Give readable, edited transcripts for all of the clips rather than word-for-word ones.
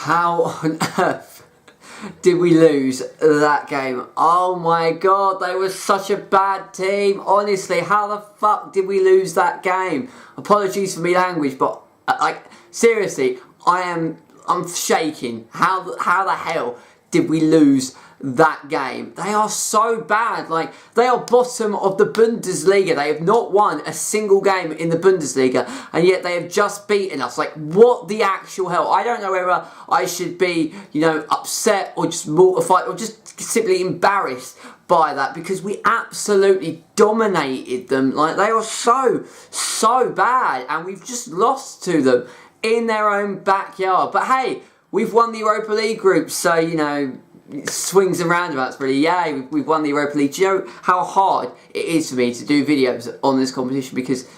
How on earth did we lose that game? Oh my god, they were such a bad team. Honestly, how the fuck did we lose that game? Apologies for me language, but like seriously, I'm shaking. How the hell did we lose that game? They are so bad. Like, they are bottom of the Bundesliga. They have not won a single game in the Bundesliga, and yet they have just beaten us. Like, what the actual hell? I don't know whether I should be, you know, upset or just mortified or just simply embarrassed by that, because we absolutely dominated them. Like, they are so bad, and we've just lost to them in their own backyard. But hey, we've won the Europa League group, so, you know, swings and roundabouts really. Yay, we've won the Europa League. Do you know how hard it is for me to do videos on this competition, because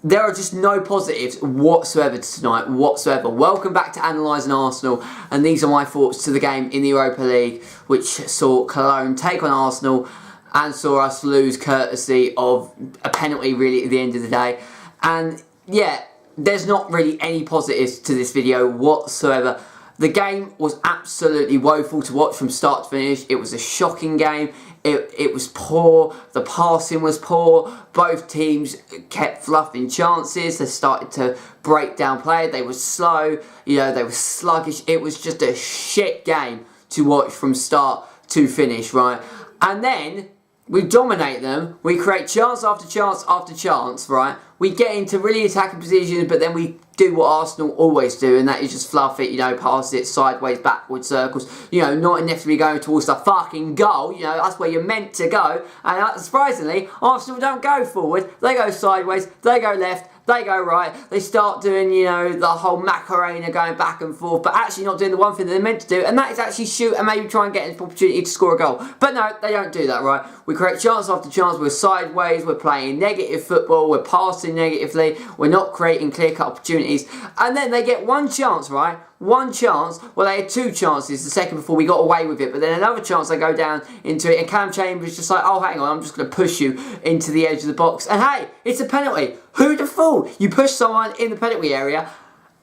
there are just no positives whatsoever tonight, whatsoever. Welcome back to Analysing Arsenal, and these are my thoughts to the game in the Europa League, which saw Cologne take on Arsenal and saw us lose courtesy of a penalty really at the end of the day. And yeah, there's not really any positives to this video whatsoever. The game was absolutely woeful to watch from start to finish. It was a shocking game. It was poor. The passing was poor. Both teams kept fluffing chances. They started to break down play. They were slow. You know, they were sluggish. It was just a shit game to watch from start to finish, right? And then we dominate them. We create chance after chance after chance, right? We get into really attacking positions, but then we do what Arsenal always do, and that is just fluff it, you know, pass it sideways, backwards, circles, you know, not necessarily going towards the fucking goal, you know, that's where you're meant to go. And surprisingly, Arsenal don't go forward, they go sideways, they go left, they go right, they start doing, you know, the whole Macarena going back and forth, but actually not doing the one thing that they're meant to do, and that is actually shoot and maybe try and get an opportunity to score a goal. But no, they don't do that, right? We create chance after chance, we're sideways, we're playing negative football, we're passing negatively, we're not creating clear-cut opportunities, and then they get one chance, right? One chance, well they had two chances, the second before we got away with it, but then another chance they go down into it, and Cam Chambers just like, oh hang on, I'm just going to push you into the edge of the box, and hey, it's a penalty. Who'd have thought? You push someone in the penalty area,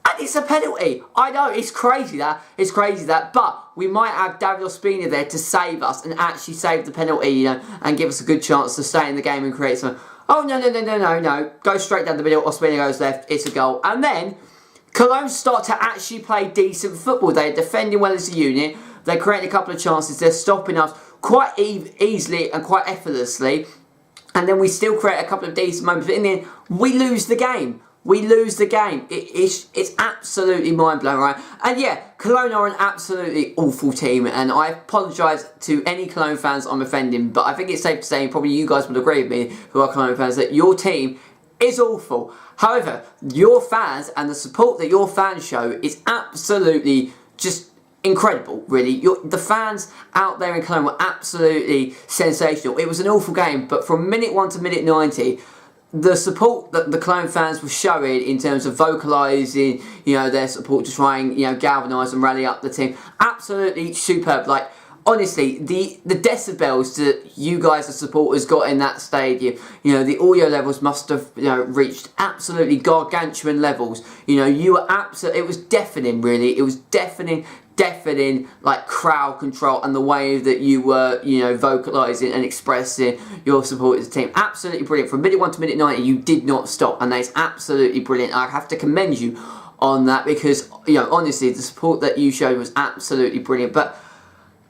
and it's a penalty. I know, it's crazy that, but we might have David Ospina there to save us, and actually save the penalty, you know, and give us a good chance to stay in the game and create some. Oh no, go straight down the middle, Ospina goes left, it's a goal, and then Cologne start to actually play decent football. They're defending well as a unit. They're creating a couple of chances. They're stopping us quite easily and quite effortlessly. And then we still create a couple of decent moments. But in the end, we lose the game. We lose the game. It's absolutely mind-blowing, right? And yeah, Cologne are an absolutely awful team. And I apologise to any Cologne fans I'm offending. But I think it's safe to say, probably you guys would agree with me, who are Cologne fans, that your team is awful. However, your fans and the support that your fans show is absolutely just incredible, really. The fans out there in Cologne were absolutely sensational. It was an awful game, but from minute 1 to minute 90, the support that the Cologne fans were showing in terms of vocalising, you know, their support to try and, you know, galvanise and rally up the team, absolutely superb. Like, honestly, the decibels that you guys as supporters got in that stadium, you know, the audio levels must have, you know, reached absolutely gargantuan levels. You know, you were absolutely, it was deafening, really. It was deafening, like, crowd control, and the way that you were, you know, vocalising and expressing your support as a team. Absolutely brilliant. From minute 1 to minute 90, you did not stop, and that is absolutely brilliant. I have to commend you on that, because, you know, honestly, the support that you showed was absolutely brilliant. But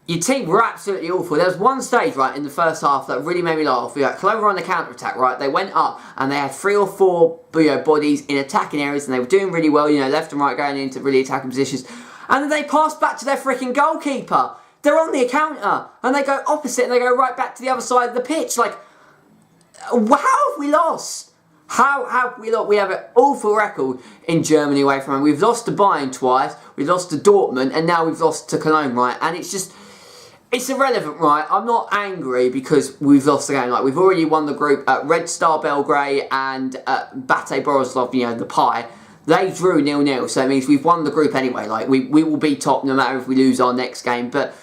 your team were absolutely awful. There was one stage, right, in the first half that really made me laugh. We had Cologne were on the counter-attack, right? They went up and they had 3 or 4, you know, bodies in attacking areas, and they were doing really well, you know, left and right, going into really attacking positions. And then they passed back to their freaking goalkeeper. They're on the counter, and they go opposite, and they go right back to the other side of the pitch. Like, how have we lost? How have we lost? We have an awful record in Germany away from home. We've lost to Bayern twice, we've lost to Dortmund, and now we've lost to Cologne, right? And it's just, it's irrelevant, right? I'm not angry because we've lost the game. Like, we've already won the group at Red Star Belgrade and Bate Borisov, you know, the Pie. They drew 0-0, so it means we've won the group anyway. Like, we will be top no matter if we lose our next game. But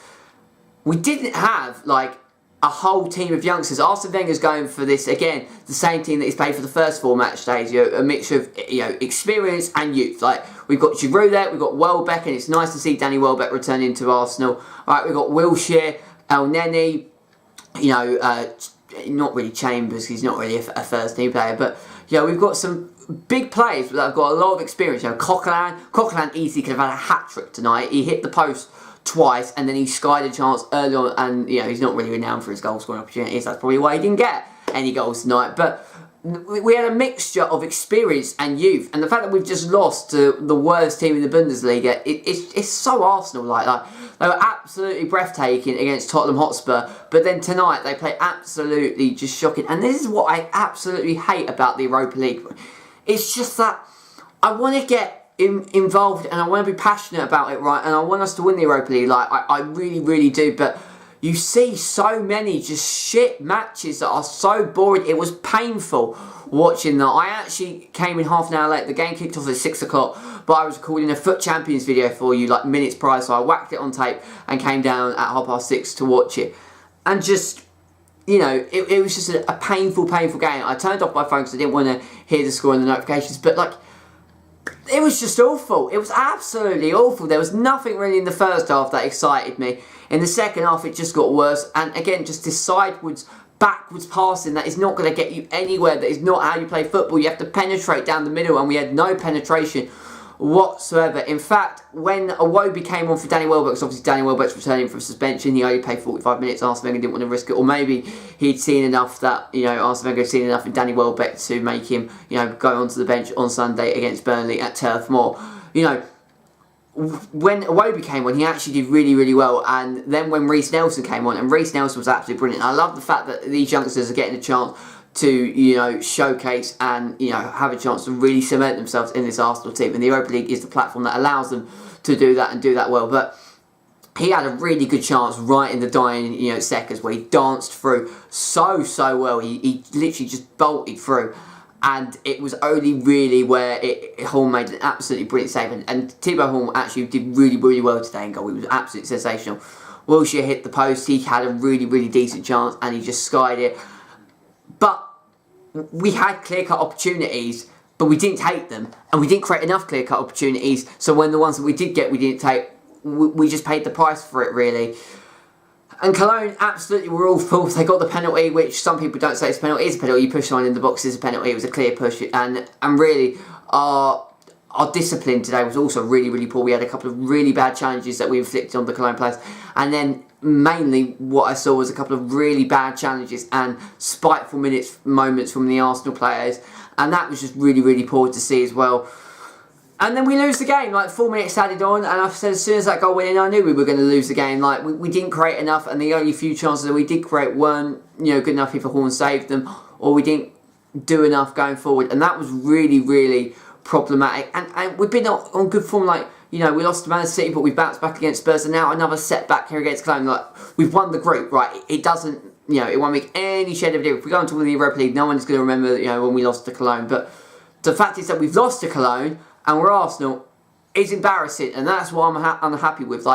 we didn't have, like, a whole team of youngsters. Arsene Wenger's going for this, again, the same team that he's played for the first 4 match days, a mixture of experience and youth. Like, we've got Giroud there, we've got Welbeck, and it's nice to see Danny Welbeck returning to Arsenal. All right, we've got Wilshere, El Neni, not really Chambers, he's not really a first team player, but we've got some big players that have got a lot of experience. Coquelin easily could have had a hat-trick tonight. He hit the post twice, and then he skied a chance early on, and he's not really renowned for his goal scoring opportunities. That's probably why he didn't get any goals tonight. But we had a mixture of experience and youth, and the fact that we've just lost to the worst team in the Bundesliga, it's so Arsenal-like. They were absolutely breathtaking against Tottenham Hotspur, but then tonight they play absolutely just shocking. And this is what I absolutely hate about the Europa League. It's just that I want to get involved, and I want to be passionate about it, right? And I want us to win the Europa League, like I really, really do. But you see so many just shit matches that are so boring. It was painful watching that. I actually came in half an hour late. The game kicked off at 6 o'clock, but I was recording a Foot Champions video for you like minutes prior, so I whacked it on tape and came down at 6:30 to watch it. And just, it was just a painful game. I turned off my phone because I didn't want to hear the score and the notifications, but it was just awful. It was absolutely awful. There was nothing really in the first half that excited me. In the second half, it just got worse. And again, just this backwards passing that is not going to get you anywhere. That is not how you play football. You have to penetrate down the middle, and we had no penetration whatsoever. In fact, when Iwobi came on for Danny Welbeck, because obviously Danny Welbeck's returning from suspension, he only played 45 minutes. Arsene Wenger didn't want to risk it, or maybe he'd seen enough that Arsene Wenger had seen enough in Danny Welbeck to make him go onto the bench on Sunday against Burnley at Turf Moor. When Iwobi came on, he actually did really, really well. And then when Reiss Nelson came on, and Reiss Nelson was absolutely brilliant. I love the fact that these youngsters are getting a chance to showcase and have a chance to really cement themselves in this Arsenal team, and the Europa League is the platform that allows them to do that and do that well. But he had a really good chance right in the dying seconds where he danced through so well. He literally just bolted through, and it was only really where Horn made an absolutely brilliant save, and Thibaut Horn actually did really, really well today in goal. He was absolutely sensational. Wilshere hit the post. He had a really, really decent chance, and he just skied it. But we had clear-cut opportunities, but we didn't take them, and we didn't create enough clear-cut opportunities, so when the ones that we did get we didn't take, we just paid the price for it, really. And Cologne absolutely were all fools. They got the penalty, which some people don't say it's a penalty. It is a penalty. You push someone in the box, it's a penalty. It was a clear push, and really our discipline today was also really, really poor. We had a couple of really bad challenges that we inflicted on the Cologne players, and then mainly what I saw was a couple of really bad challenges and spiteful moments from the Arsenal players, and that was just really, really poor to see as well. And then we lose the game, 4 minutes added on, and I said as soon as that goal went in, I knew we were going to lose the game. We didn't create enough, and the only few chances that we did create weren't good enough. Either Horn saved them, or we didn't do enough going forward, and that was really, really problematic. And we've been on good form. We lost to Man City, but we bounced back against Spurs, and now another setback here against Cologne. We've won the group, right? It doesn't, it won't make any shade of a difference. If we go on to win the Europa League, no one's going to remember, when we lost to Cologne. But the fact is that we've lost to Cologne, and we're Arsenal, is embarrassing, and that's what I'm unhappy with.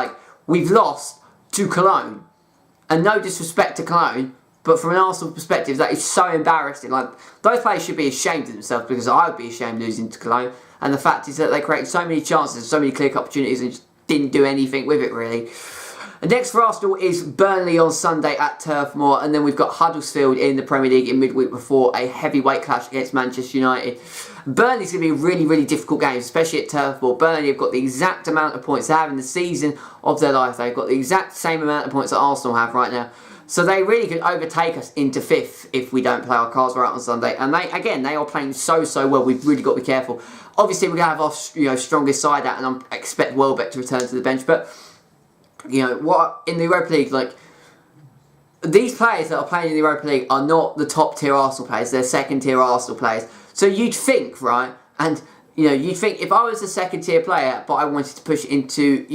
We've lost to Cologne, and no disrespect to Cologne, but from an Arsenal perspective, that is so embarrassing. Those players should be ashamed of themselves, because I would be ashamed losing to Cologne. And the fact is that they created so many chances, so many clear opportunities, and just didn't do anything with it, really. And next for Arsenal is Burnley on Sunday at Turf Moor, and then we've got Huddersfield in the Premier League in midweek before a heavyweight clash against Manchester United. Burnley's going to be a really, really difficult game, especially at Turf Moor. Burnley have got the exact amount of points they have in the season of their life. They've got the exact same amount of points that Arsenal have right now. So they really could overtake us into 5th if we don't play our cards right on Sunday. And they are playing so well. We've really got to be careful. Obviously, we're going to have our strongest side out, and I expect Welbeck to return to the bench. But what in the Europa League, these players that are playing in the Europa League are not the top tier Arsenal players. They're second tier Arsenal players. So you'd think, right? And you'd think if I was a second tier player, but I wanted to push into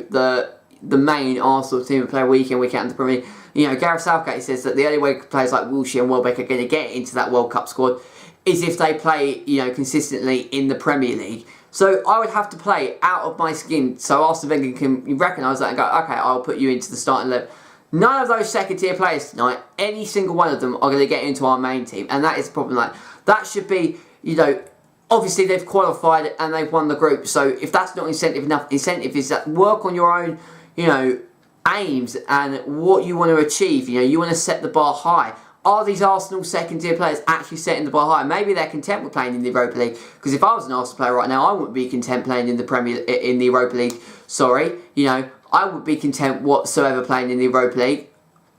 the main Arsenal team and play week in, week out in the Premier League. Gareth Southgate says that the only way players like Wilshere and Welbeck are going to get into that World Cup squad is if they play, consistently in the Premier League. So I would have to play out of my skin so Arsene Wenger can recognise that and go, okay, I'll put you into the starting 11. None of those second tier players tonight, any single one of them are going to get into our main team, and that is the problem. Like, that should be, you know, obviously they've qualified and they've won the group, so if that's not incentive enough, incentive is that work on your own, you know, aims and what you want to achieve. You know, you want to set the bar high. Are these Arsenal second tier players actually setting the bar high? Maybe they're content with playing in the Europa League, because if I was an Arsenal player right now, I wouldn't be content playing in the Europa League. Sorry, you know, I would be content whatsoever playing in the Europa League.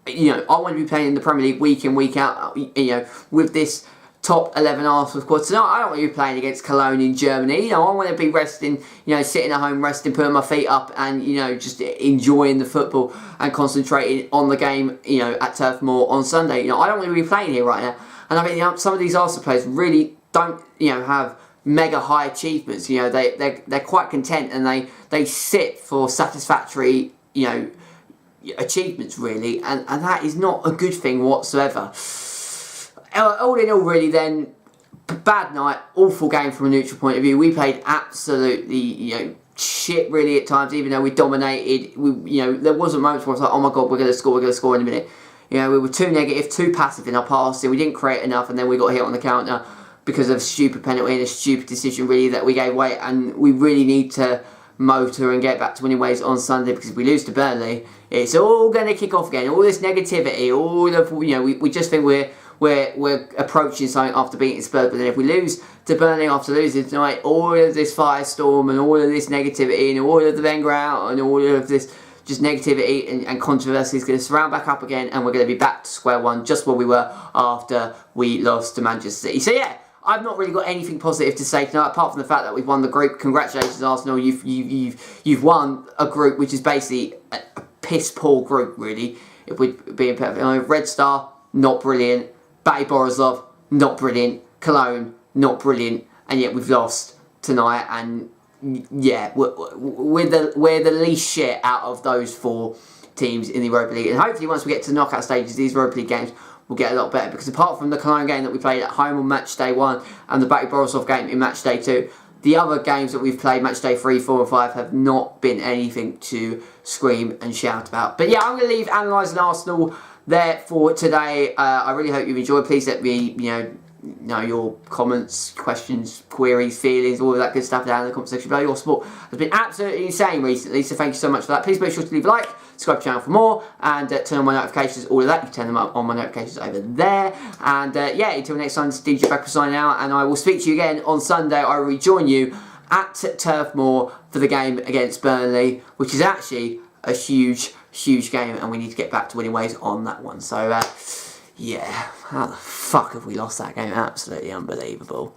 You know, I want to be playing in the Premier League week in, week out, you know, with this top 11 Arsenal squad. So no, I don't want to be playing against Cologne in Germany. You know, I want to be resting, you know, sitting at home, resting, putting my feet up and, you know, just enjoying the football and concentrating on the game, you know, at Turf Moor on Sunday. You know, I don't want to be playing here right now. And I mean, you know, some of these Arsenal players really don't, you know, have mega high achievements. You know, they're quite content, and they sit for satisfactory, you know, achievements really, and that is not a good thing whatsoever. All in all, really, then, bad night, awful game from a neutral point of view. We played absolutely, you know, shit really at times, even though we dominated. You know, there wasn't moments where I was like, oh my god, we're going to score in a minute. You know, we were too negative, too passive in our passing. We didn't create enough, and then we got hit on the counter because of a stupid penalty and a stupid decision really that we gave away. And we really need to motor and get back to winning ways on Sunday, because if we lose to Burnley, it's all going to kick off again. All this negativity, all of, you know, we just think we're approaching something after beating Spurs, but then if we lose to Burnley after losing tonight, all of this firestorm and all of this negativity and all of the Wenger out and all of this just negativity and controversy is going to surround back up again, and we're going to be back to square one, just where we were after we lost to Manchester City. So yeah, I've not really got anything positive to say tonight, apart from the fact that we've won the group. Congratulations, Arsenal. You've won a group which is basically a piss poor group, really. If we're being perfect, Red Star, not brilliant. Bay Borisov, not brilliant. Cologne, not brilliant. And yet we've lost tonight. And yeah, we're the least shit out of those four teams in the Europa League. And hopefully, once we get to the knockout stages, these Europa League games will get a lot better, because apart from the Cologne game that we played at home on match day 1 and the Bay Borisov game in match day 2, the other games that we've played, match day 3, 4 and 5, have not been anything to scream and shout about. But yeah, I'm going to leave Analysing Arsenal there for today. I really hope you've enjoyed. Please let me, you know your comments, questions, queries, feelings, all of that good stuff down in the comment section below. Your support has been absolutely insane recently, so thank you so much for that. Please make sure to leave a like, subscribe to the channel for more, and turn on my notifications, all of that. You can turn them up on my notifications over there. And yeah, until next time, it's DJ Bagpuss signing out, and I will speak to you again on Sunday. I will rejoin you at Turf Moor for the game against Burnley, which is actually a huge game, and we need to get back to winning ways on that one. So yeah, how the fuck have we lost that game? Absolutely unbelievable.